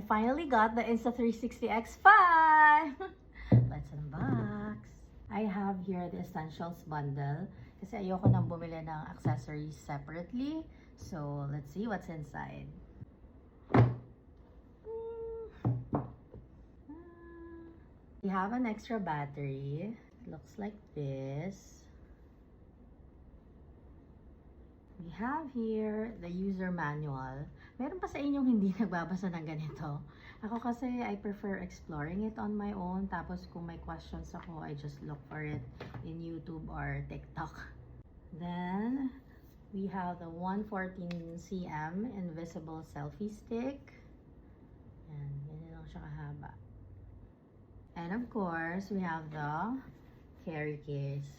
I finally got the Insta360 X5! Let's unbox! I have here the Essentials bundle kasi ayoko nang bumili ng accessories separately. So, let's see what's inside. We have an extra battery. It looks like this. We have here the user manual. Meron pa sa inyong hindi nagbabasa ng ganito? Ako kasi I prefer exploring it on my own. Tapos kung may questions ako, I just look for it in YouTube or TikTok. Then, we have the 114cm invisible selfie stick. And ganyan lang siya kahaba. And of course, we have the carry case.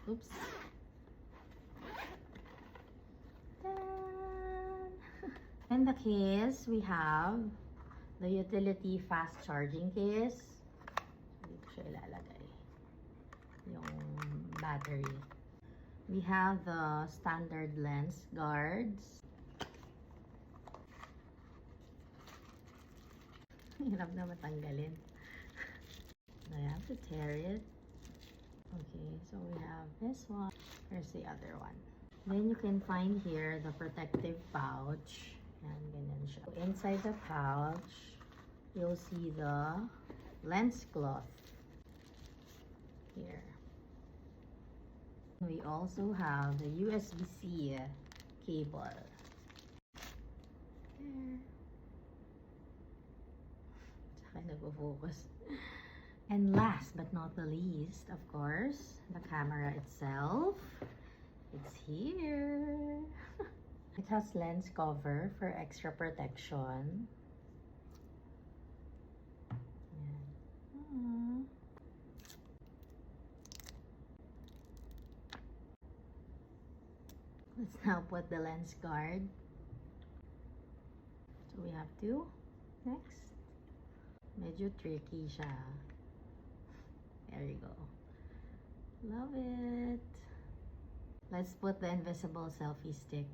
Oops. In the case, we have the utility fast charging case. Dito siya ilalagay yung battery. We have the standard lens guards. Hirap na matanggalin. I have to tear it. Okay, so we have this one. Here's the other one. Then you can find here the protective pouch. And ganyan siya. Inside the pouch, you'll see the lens cloth. Here. We also have the USB-C cable. There. Nagpo-focus. And last but not the least, of course, the camera itself. It's here. It has lens cover for extra protection. Let's now put the lens guard. So we have two. Next. Medyo tricky siya. There you go. Love it. Let's put the invisible selfie stick.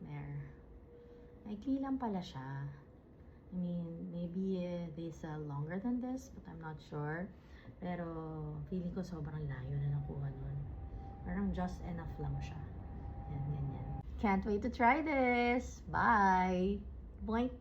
There. Maikli lang pala siya. I mean, maybe this longer than this, but I'm not sure. Pero feeling ko sobrang layo na nakuha nun. Parang just enough lang siya. Yan, ganyan. Can't wait to try this. Bye. Boink.